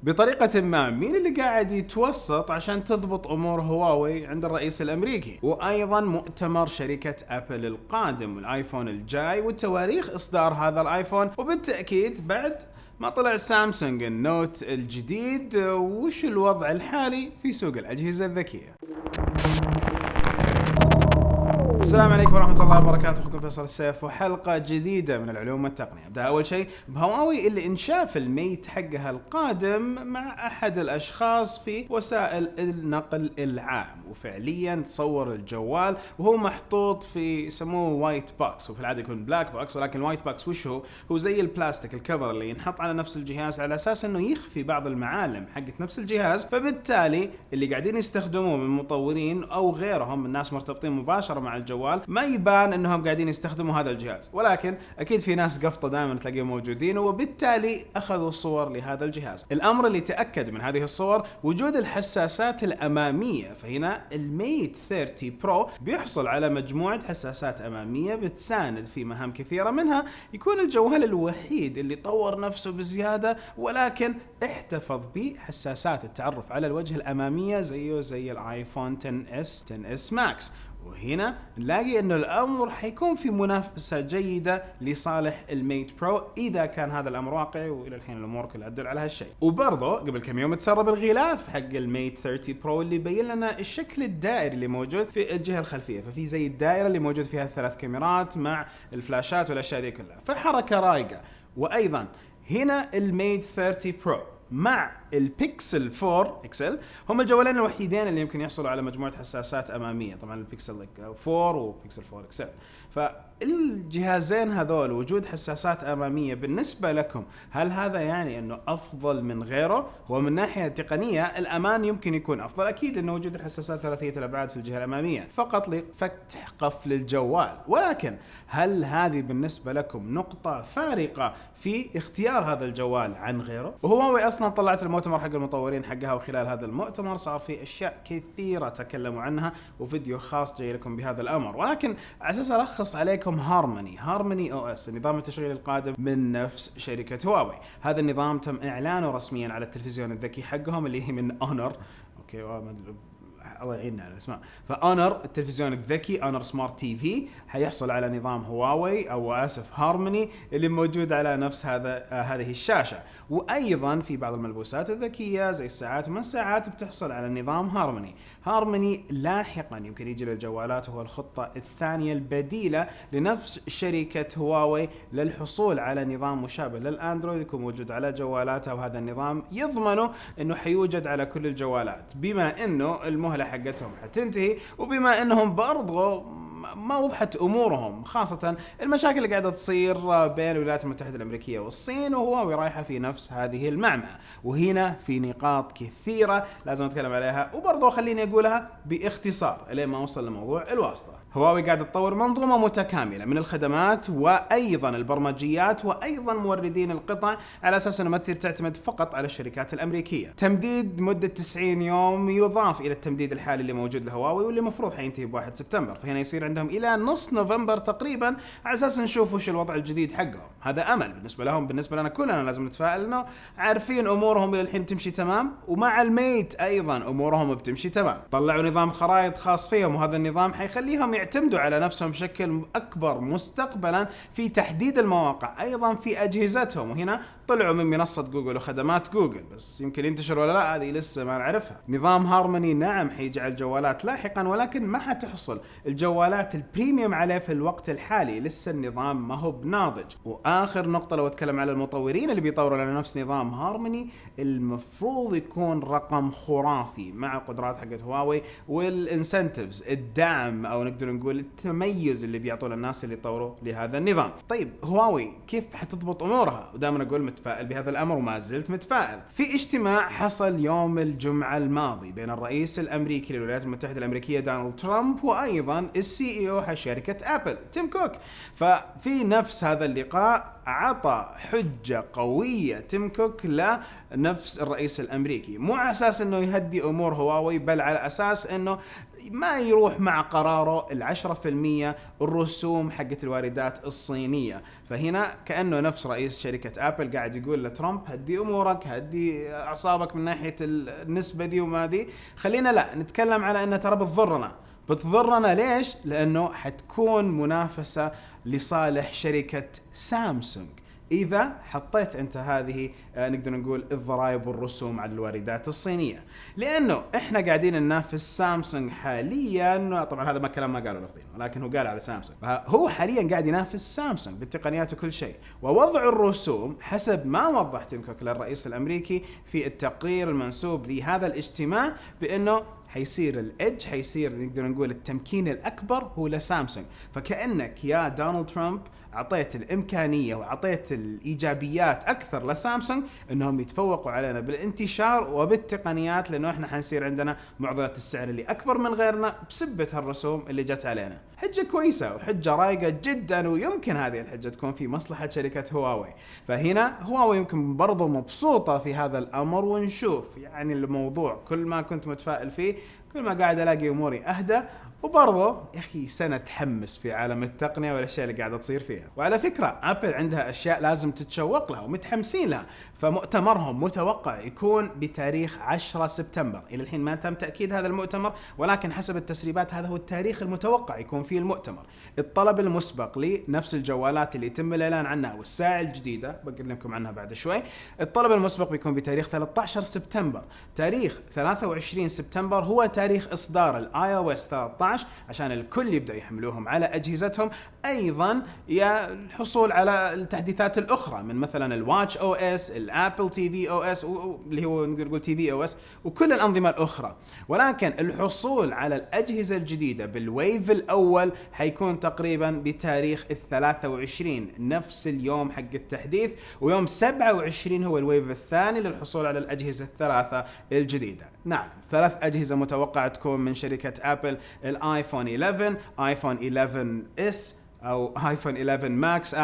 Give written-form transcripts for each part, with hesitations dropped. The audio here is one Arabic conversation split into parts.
بطريقة ما مين اللي قاعد يتوسط عشان تضبط أمور هواوي عند الرئيس الأمريكي؟ وأيضا مؤتمر شركة أبل القادم والآيفون الجاي وتواريخ إصدار هذا الآيفون، وبالتأكيد بعد ما طلع سامسونج النوت الجديد، وش الوضع الحالي في سوق الأجهزة الذكية. السلام عليكم ورحمة الله وبركاته، أخوكم فيصل السيف وحلقة جديدة من العلوم والتقنية. أبدأ أول شيء بهواوي اللي انشاف الميت حقها القادم مع أحد الأشخاص في وسائل النقل العام، وفعليا تصور الجوال وهو محطوط في يسموه وايت بوكس، وفي العادة يكون بلاك بوكس، ولكن الوايت بوكس وش هو زي البلاستيك الكفر اللي ينحط على نفس الجهاز على أساس أنه يخفي بعض المعالم حقت نفس الجهاز، فبالتالي اللي قاعدين يستخدموه من مطورين أو غيرهم من ناس مرتبطين مباشرة مع الجوال ما يبان انهم قاعدين يستخدموا هذا الجهاز، ولكن اكيد في ناس قفطه دائما تلاقيهم موجودين، وبالتالي اخذوا صور لهذا الجهاز. الامر اللي تاكد من هذه الصور وجود الحساسات الاماميه، فهنا الميت 30 برو بيحصل على مجموعه حساسات اماميه بتساند في مهام كثيره، منها يكون الجوال الوحيد اللي طور نفسه بزياده ولكن احتفظ بحساسات التعرف على الوجه الاماميه زيه زي الايفون 10s ماكس. وهنا نلاقي انه الامر حيكون في منافسه جيده لصالح الميت برو اذا كان هذا الامر واقعي، والى الحين الامور كلها تدل على هالشيء. وبرضه قبل كم يوم تسرب الغلاف حق الميت 30 برو اللي يبين لنا الشكل الدائري اللي موجود في الجهه الخلفيه، ففي زي الدائره اللي موجود فيها 3 كاميرات مع الفلاشات والاشياء دي كلها، فحركه رايقه. وايضا هنا الميت 30 برو مع البيكسل 4 اكسل هم الجوالين الوحيدين اللي يمكن يحصلوا على مجموعة حساسات أمامية، طبعا البيكسل 4 وبيكسل 4 اكسل. فالجهازين هذول وجود حساسات أمامية بالنسبة لكم، هل هذا يعني أنه أفضل من غيره؟ ومن ناحية تقنية الأمان يمكن يكون أفضل، أكيد أنه وجود الحساسات ثلاثية الأبعاد في الجهة الأمامية فقط لفتح قفل الجوال، ولكن هل هذه بالنسبة لكم نقطة فارقة في اختيار هذا الجوال عن غيره؟ وهواوي أصلا طلعت المؤتمر حق المطورين حقها، وخلال هذا المؤتمر صار في أشياء كثيرة تكلموا عنها وفيديو خاص جاي لكم بهذا الأمر، ولكن على أساس ألخص عليكم هارموني او اس، النظام التشغيلي القادم من نفس شركة هواوي. هذا النظام تم إعلانه رسميا على التلفزيون الذكي حقهم اللي هي من اونر، اوكي الله يعيننا على الاسماء. فاونر التلفزيون الذكي اونر سمارت تي في حيحصل على نظام هواوي او اسف هارموني اللي موجود على نفس هذه الشاشه. وايضا في بعض الملبوسات الذكيه زي الساعات، ومن الساعات بتحصل على نظام هارموني لاحقا يمكن يجي للجوالات، وهو الخطه الثانيه البديله لنفس شركه هواوي للحصول على نظام مشابه للاندرويد يكون موجود على جوالاتها، وهذا النظام يضمنه انه حيوجد على كل الجوالات بما انه المهله حقتهم حتنتهي، وبما انهم برضو ما وضحت امورهم، خاصه المشاكل اللي قاعده تصير بين الولايات المتحده الامريكيه والصين، وهواوي رايحه في نفس هذه المعمعه. وهنا في نقاط كثيره لازم نتكلم عليها، وبرضه خليني اقولها باختصار لين ما اوصل لموضوع الواسطه. هواوي قاعده تطور منظومه متكامله من الخدمات وايضا البرمجيات وايضا موردين القطع، على اساس انه ما تصير تعتمد فقط على الشركات الامريكيه. تمديد مده 90 يوم يضاف الى التمديد الحالي اللي موجود لهواوي واللي المفروض حينتهي ب1 سبتمبر، فهنا يصير عندهم الى نص نوفمبر تقريبا على اساس نشوف وش الوضع الجديد حقهم. هذا امل بالنسبه لهم، بالنسبه لنا كلنا لازم نتفائل انه عارفين امورهم الى الحين تمشي تمام، ومع الميت ايضا امورهم بتمشي تمام. طلعوا نظام خرائط خاص فيهم، وهذا النظام حيخليهم يعتمدوا على نفسهم بشكل اكبر مستقبلا في تحديد المواقع ايضا في اجهزتهم. وهنا طلعوا من منصه جوجل وخدمات جوجل، بس يمكن ينتشر ولا لا هذه لسه ما نعرفها. نظام هارموني نعم حيجعل الجوالات لاحقا، ولكن ما حتحصل الجوالات البريميوم عليه في الوقت الحالي، لسه النظام ما هو بناضج. واخر نقطه لو اتكلم على المطورين اللي بيطوروا على نفس نظام هارموني، المفروض يكون رقم خرافي مع قدرات حقت هواوي والانسنتيفز الدعم او نقدر نقول التميز اللي بيعطوه للناس اللي يطوروا لهذا النظام. طيب هواوي كيف حتضبط امورها؟ ودائما اقول متفائل بهذا الامر وما زلت متفائل. في اجتماع حصل يوم الجمعه الماضي بين الرئيس الامريكي للولايات المتحده الامريكيه دونالد ترامب وايضا السي سي او شركة ابل تيم كوك. ففي نفس هذا اللقاء عطى حجة قوية تيم كوك لنفس الرئيس الامريكي، مو على اساس انه يهدي امور هواوي، بل على اساس انه ما يروح مع قراره 10% الرسوم حقت الواردات الصينية. فهنا كأنه نفس رئيس شركة ابل قاعد يقول لترامب هدي امورك، هدي اعصابك من ناحية النسبة دي وما دي، خلينا لا نتكلم على انها ترى بتضرنا. ليش؟ لانه حتكون منافسة لصالح شركة سامسونج إذا حطيت أنت هذه نقدر نقول الضرائب والرسوم على الواردات الصينية، لأنه إحنا قاعدين ننافس سامسونج حاليا. طبعا هذا ما كلام ما قاله الأخضين، ولكن هو قال على سامسونج، فهو حاليا قاعد ينافس سامسونج بالتقنيات وكل شيء. ووضع الرسوم حسب ما وضح تيم كوك للرئيس الأمريكي في التقرير المنسوب لهذا الاجتماع، بأنه حيصير الإدج، حيصير نقدر نقول التمكين الأكبر هو لسامسونج. فكأنك يا دونالد ترامب عطيت الإمكانية وعطيت الإيجابيات أكثر لسامسونج أنهم يتفوقوا علينا بالانتشار وبالتقنيات، لأنه إحنا حنصير عندنا معضلة السعر اللي أكبر من غيرنا بسبة هالرسوم اللي جت علينا. حجة كويسة وحجة رايقة جدا، ويمكن هذه الحجة تكون في مصلحة شركة هواوي. فهنا هواوي يمكن برضو مبسوطة في هذا الأمر، ونشوف يعني الموضوع كل ما كنت متفائل فيه كل ما قاعد ألاقي أموري أهدى. وبرضه يا أخي سنة تحمس في عالم التقنية والأشياء اللي قاعدة تصير فيها. وعلى فكرة أبل عندها أشياء لازم تتشوق لها ومتحمسين لها، فمؤتمرهم متوقع يكون بتاريخ 10 سبتمبر. إلى الحين ما تم تأكيد هذا المؤتمر، ولكن حسب التسريبات هذا هو التاريخ المتوقع يكون فيه المؤتمر. الطلب المسبق لنفس الجوالات اللي يتم الإعلان عنها والساعة الجديدة بقول لكم عنها بعد شوي، الطلب المسبق بيكون بتاريخ 13 سبتمبر. تاريخ 23 سبتمبر هو تاريخ إصدار الآي أو إس 13 عشان الكل يبدأ يحملوهم على أجهزتهم. أيضا يا الحصول على التحديثات الأخرى من مثلا الواتش أو إس، الأبل تي في أو إس اللي هو نقدر نقول تي في أو إس، وكل الأنظمة الأخرى. ولكن الحصول على الأجهزة الجديدة بالويف الأول حيكون تقريبا بتاريخ 23 نفس اليوم حق التحديث، ويوم 27 هو الويف الثاني للحصول على الأجهزة الثلاثة الجديدة. نعم 3 أجهزة متوقعة تكون من شركة أبل: الايفون 11، ايفون 11 اس او ايفون 11 ماكس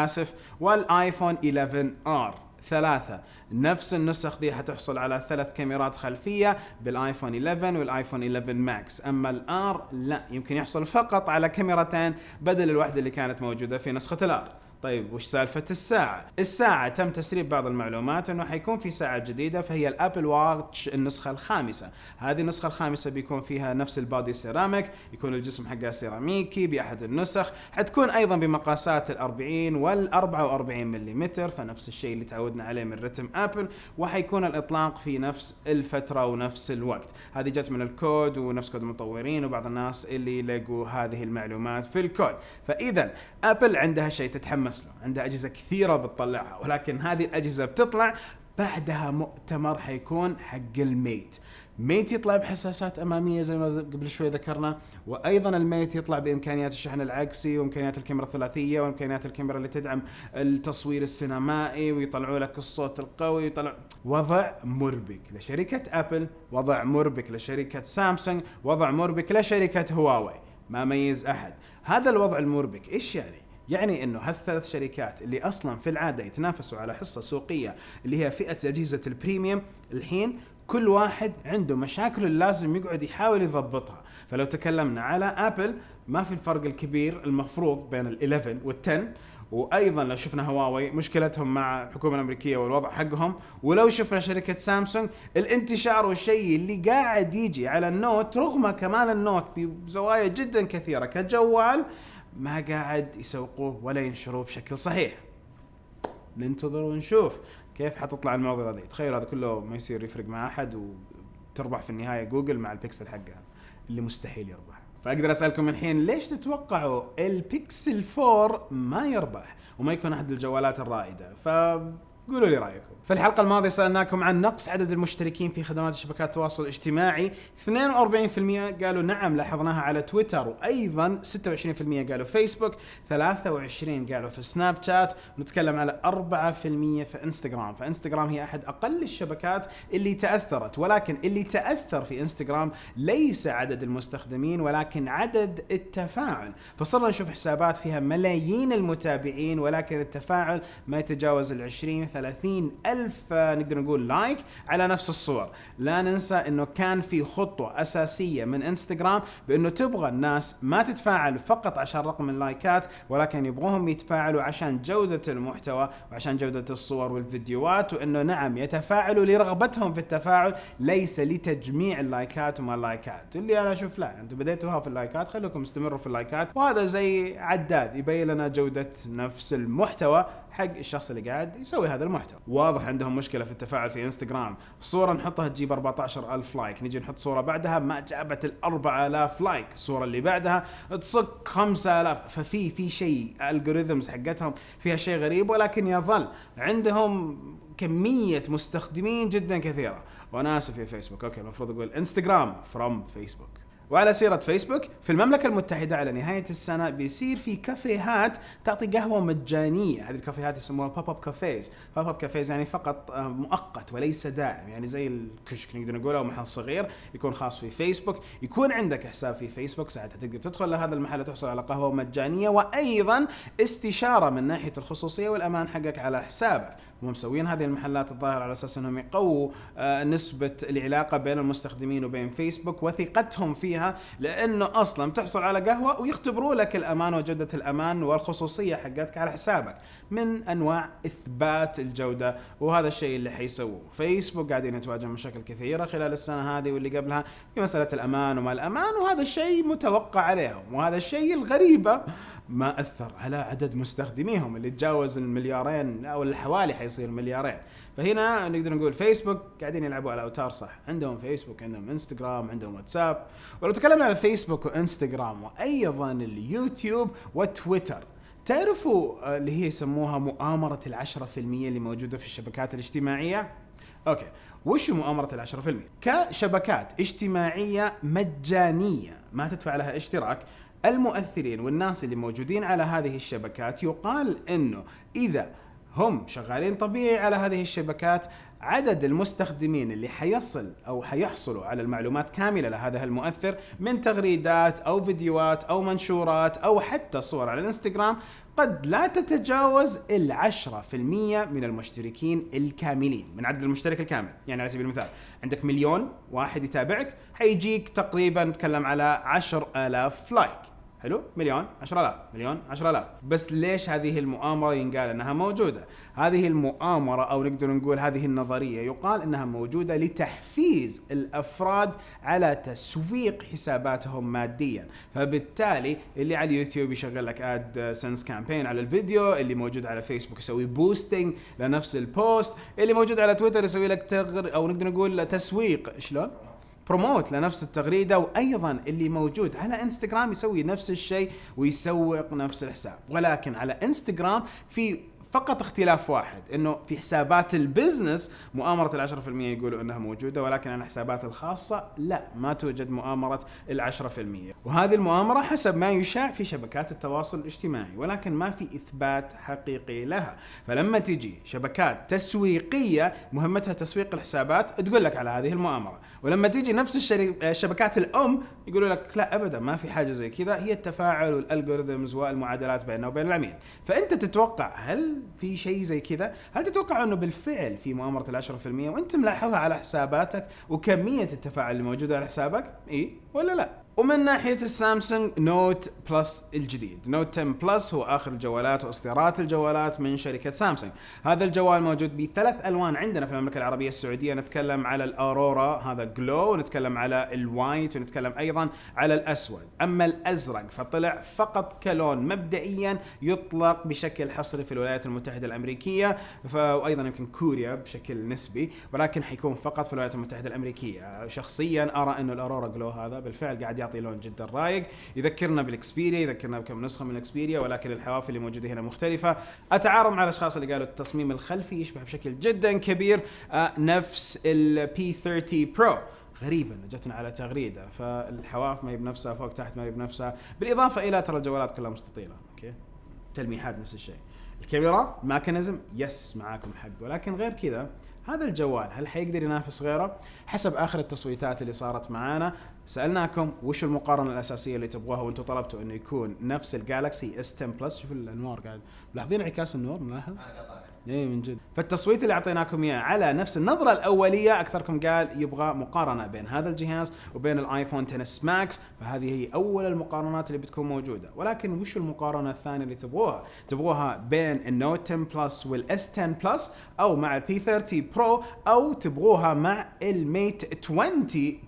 والايفون 11 ار. 3 نفس النسخ دي حتحصل على 3 كاميرات خلفية بالايفون 11 والايفون 11 ماكس. اما الار لا، يمكن يحصل فقط على كاميرتين بدل الواحدة اللي كانت موجودة في نسخة الار. طيب وش سالفة الساعة؟ تم تسريب بعض المعلومات انه حيكون في ساعة جديدة، فهي الابل واتش النسخة الخامسة. هذه النسخة الخامسة بيكون فيها نفس البادي سيراميك، يكون الجسم حقها سيراميكي بأحد النسخ، حتكون ايضا بمقاسات 40 وال44 ملم، فنفس الشيء اللي تعودنا عليه من رتم ابل، وحيكون الاطلاق في نفس الفترة ونفس الوقت. هذه جت من الكود ونفس كود المطورين وبعض الناس اللي لقوا هذه المعلومات في الكود. فاذا ابل عندها شيء تتحمس له، عندها أجهزة كثيرة بتطلعها، ولكن هذه الأجهزة بتطلع بعدها مؤتمر حيكون حق الميت يطلع بحساسات أمامية زي ما قبل شوي ذكرنا، وأيضا الميت يطلع بإمكانيات الشحن العكسي وإمكانيات الكاميرا الثلاثية وإمكانيات الكاميرا اللي تدعم التصوير السينمائي، ويطلعوا لك الصوت القوي. وضع مربك لشركة أبل، وضع مربك لشركة سامسونج، وضع مربك لشركة هواوي، ما ميز أحد. هذا الوضع المربك إيش يعني انه هالثلاث شركات اللي اصلا في العاده يتنافسوا على حصه سوقيه اللي هي فئه اجهزه البريميوم، الحين كل واحد عنده مشاكل اللي لازم يقعد يحاول يضبطها. فلو تكلمنا على ابل ما في الفرق الكبير المفروض بين ال11 وال10، وايضا لو شفنا هواوي مشكلتهم مع الحكومه الامريكيه والوضع حقهم، ولو شفنا شركه سامسونج الانتشار والشيء اللي قاعد يجي على النوت، رغم كمان النوت بزوايا جدا كثيره كجوال ما قاعد يسوقوه ولا ينشروه بشكل صحيح. ننتظر ونشوف كيف حتطلع المعضلة دي. تخيل هذا كله ما يصير يفرق مع أحد وتربح في النهاية جوجل مع البيكسل حقها اللي مستحيل يربح. فأقدر أسألكم الحين ليش تتوقعوا البيكسل 4 ما يربح وما يكون أحد الجوالات الرائدة؟ قولوا لي رايكم. في الحلقه الماضيه سالناكم عن نقص عدد المشتركين في خدمات شبكات التواصل الاجتماعي. 42% قالوا نعم لاحظناها على تويتر، وايضا 26% قالوا فيسبوك، 23 قالوا في سناب شات، ونتكلم على 4% في انستغرام. فانستغرام هي احد اقل الشبكات اللي تاثرت، ولكن اللي تاثر في انستغرام ليس عدد المستخدمين ولكن عدد التفاعل. فصرنا نشوف حسابات فيها ملايين المتابعين ولكن التفاعل ما يتجاوز 20-30 ألف نقدر نقول لايك على نفس الصور. لا ننسى انه كان في خطوة اساسية من انستغرام بانه تبغى الناس ما تتفاعل فقط عشان رقم اللايكات، ولكن يبغوهم يتفاعلوا عشان جودة المحتوى وعشان جودة الصور والفيديوهات، وانه نعم يتفاعلوا لرغبتهم في التفاعل ليس لتجميع اللايكات وما اللايكات. اللي انا اشوف لا، انتم بديتوها في اللايكات خليكم استمروا في اللايكات، وهذا زي عداد يبين لنا جودة نفس المحتوى حق الشخص اللي قاعد يسوي هذا المحتوى. واضح عندهم مشكلة في التفاعل في انستغرام. صورة نحطها تجيب 14,000 لايك، نيجي نحط صورة بعدها ما جابت 4,000 لايك، الصورة اللي بعدها تصك 5,000. ففي شيء الالجوريثمز حقتهم فيها شيء غريب، ولكن يظل عندهم كمية مستخدمين جدا كثيرة. وانا اسف يا فيسبوك، اوكي المفروض اقول انستغرام فروم فيسبوك. وعلى سيرة فيسبوك، في المملكة المتحدة على نهاية السنة بيصير في كافيهات تعطي قهوة مجانية. هذه الكافيهات يسموها بوب اب كافيز. بوب اب كافيز يعني فقط مؤقت وليس دائم، يعني زي الكشك نقدر نقول او محل صغير يكون خاص في فيسبوك. يكون عندك حساب في فيسبوك، ساعتها تقدر تدخل لهذا المحل وتحصل على قهوة مجانية، وايضا استشارة من ناحية الخصوصية والامان حقك على حسابك. هم مسوين هذه المحلات الظاهر على اساس انهم يقووا نسبة العلاقة بين المستخدمين وبين فيسبوك وثقتهم فيها، لانه اصلا بتحصل على قهوة ويختبروا لك الامان وجودة الامان والخصوصية حقتك على حسابك، من انواع اثبات الجودة. وهذا الشيء اللي حيسووه. فيسبوك قاعدين يتواجه مشاكل كثيرة خلال السنة هذه واللي قبلها في مسألة الامان وما الامان، وهذا الشيء متوقع عليهم. وهذا الشيء الغريبة ما أثر على عدد مستخدميهم اللي تجاوز المليارين أو الحوالي حيصير مليارين. فهنا نقدر نقول فيسبوك قاعدين يلعبوا على أوتار صح. عندهم فيسبوك، عندهم انستغرام، عندهم واتساب. ولو تكلمنا على فيسبوك وانستغرام وأيضا اليوتيوب وتويتر، تعرفوا اللي هي يسموها مؤامرة 10% اللي موجودة في الشبكات الاجتماعية؟ أوكي، وش مؤامرة 10%؟ كشبكات اجتماعية مجانية ما تدفع لها اشتراك، المؤثرين والناس اللي موجودين على هذه الشبكات يقال انه اذا هم شغالين طبيعي على هذه الشبكات، عدد المستخدمين اللي حيصل او حيحصلوا على المعلومات كاملة لهذا المؤثر من تغريدات او فيديوهات او منشورات او حتى صور على الانستغرام قد لا تتجاوز 10% من المشتركين الكاملين، من عدد المشترك الكامل. يعني على سبيل المثال عندك 1,000,000 واحد يتابعك، حيجيك تقريبا نتكلم على 10,000 لايك. حلو، 1,000,000 10,000 1,000,000 10,000. بس ليش هذه المؤامرة ينقال انها موجودة؟ هذه المؤامرة او نقدر نقول هذه النظرية يقال انها موجودة لتحفيز الافراد على تسويق حساباتهم ماديا. فبالتالي اللي على اليوتيوب يشغل لك اد سنس كامبين على الفيديو، اللي موجود على فيسبوك يسوي بوستنج لنفس البوست، اللي موجود على تويتر يسوي لك او نقدر نقول تسويق شلون بروموت لنفس التغريدة، وأيضا اللي موجود على انستغرام يسوي نفس الشيء ويسوق نفس الحساب. ولكن على انستغرام في فقط اختلاف واحد، انه في حسابات البزنس مؤامرة 10% يقولوا انها موجودة، ولكن على الحسابات الخاصة لا، ما توجد مؤامرة 10%. وهذه المؤامرة حسب ما يشاع في شبكات التواصل الاجتماعي، ولكن ما في اثبات حقيقي لها. فلما تيجي شبكات تسويقية مهمتها تسويق الحسابات تقول لك على هذه المؤامرة، ولما تيجي نفس الشبكات الام يقولوا لك لا ابدا ما في حاجة زي كذا، هي التفاعل والالجوريثمز والمعادلات بيننا وبين العميل. فانت تتوقع هل في شيء زي كذا؟ هل تتوقع انه بالفعل في مؤامرة 10% وانت ملاحظها على حساباتك وكمية التفاعل اللي موجودة على حسابك؟ ايه ولا لا؟ ومن ناحية السامسونج نوت بلس الجديد، نوت 10 بلس هو آخر الجوالات وإصدارات الجوالات من شركة سامسونج. هذا الجوال موجود بثلاث ألوان عندنا في المملكة العربية السعودية. نتكلم على الأورورا هذا جلو، ونتكلم على الوايت، ونتكلم أيضا على الأسود. أما الأزرق فطلع فقط كلون مبدئيا، يطلق بشكل حصري في الولايات المتحدة الأمريكية، وأيضا يمكن كوريا بشكل نسبي، ولكن حيكون فقط في الولايات المتحدة الأمريكية. شخصيا أرى أنه الأورورا جلو هذا بالفعل قاعد يعطي لون جدا رايق، يذكرنا بالاكسبيريا، يذكرنا بكم نسخه من الاكسبيريا، ولكن الحواف اللي موجوده هنا مختلفه. اتعارض مع الاشخاص اللي قالوا التصميم الخلفي يشبه بشكل جدا كبير نفس ال P30 Pro. غريبة جتنا على تغريدة، فالحواف ما هي بنفسها، فوق تحت ما هي بنفسها، بالإضافة إلى ترى الجوالات كلها مستطيلة، أوكي، تلميحات نفس الشيء. الكاميرا ماكنزم يس معاكم حق، ولكن غير كذا هذا الجوال هل حيقدر ينافس غيره؟ حسب آخر التصويتات اللي صارت معانا سألناكم وش المقارنة الأساسية اللي تبغوها، وانتم طلبتوا إنه يكون نفس الجالكسي S10 بلس. شوف الأنوار قاعد ملاحظين انعكاس النور، ملاحظ؟ ايه من جد. فالتصويت اللي اعطيناكم اياه على نفس النظره الاوليه اكثركم قال يبغى مقارنه بين هذا الجهاز وبين الايفون 10 ماكس، فهذه هي اول المقارنات اللي بتكون موجوده. ولكن وش المقارنه الثانيه اللي تبغوها؟ تبغوها بين النوت 10 بلس والاس 10 بلس، او مع البي 30 برو، او تبغوها مع الميت 20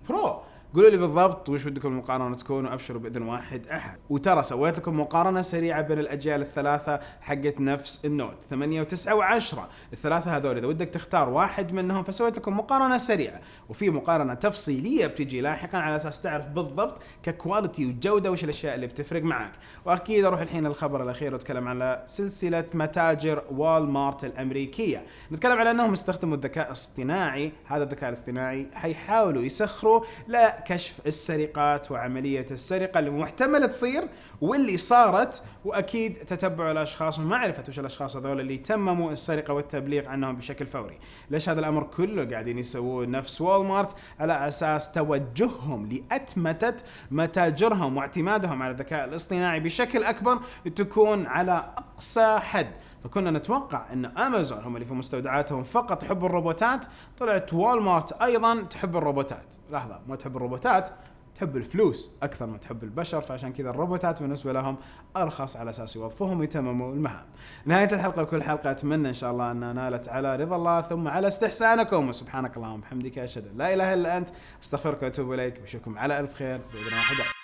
برو؟ قولوا لي بالضبط وش ودكم المقارنة تكون، وابشروا باذن واحد احد. وترى سويت لكم مقارنة سريعة بين الاجيال الثلاثة حقت نفس النوت 8 و9 و10، الثلاثة هذول اذا ودك تختار واحد منهم فسويت لكم مقارنة سريعة، وفي مقارنة تفصيلية بتجي لاحقا على اساس تعرف بالضبط ككواليتي وجودة وش الاشياء اللي بتفرق معك. واكيد اروح الحين للخبر الاخير واتكلم على سلسلة متاجر والمارت الامريكية. نتكلم على انهم استخدموا الذكاء الاصطناعي، هذا الذكاء الاصطناعي حيحاولوا يسخروا كشف السرقات وعملية السرقة اللي محتملة تصير واللي صارت، وأكيد تتبع الأشخاص ومعرفة وش الأشخاص هذول اللي تمموا السرقة والتبليغ عنهم بشكل فوري. ليش هذا الأمر كله قاعدين يسوون نفس والمارت؟ على أساس توجههم لأتمتة متاجرهم واعتمادهم على الذكاء الاصطناعي بشكل أكبر تكون على أقصى حد. فكنا نتوقع ان امازون هم اللي في مستودعاتهم فقط تحب الروبوتات، طلعت والمارت ايضا تحب الروبوتات. لحظة، ما تحب الروبوتات، تحب الفلوس اكثر ما تحب البشر، فعشان كذا الروبوتات بالنسبه لهم ارخص على اساس يوظفوهم ويتمموا المهام. نهايه الحلقه وكل حلقه اتمنى ان شاء الله انها نالت على رضا الله ثم على استحسانكم، وسبحانك اللهم وبحمدك اشهد ان لا اله الا انت استغفرك واتوب اليك، واشوفكم على الف خير باذن واحد.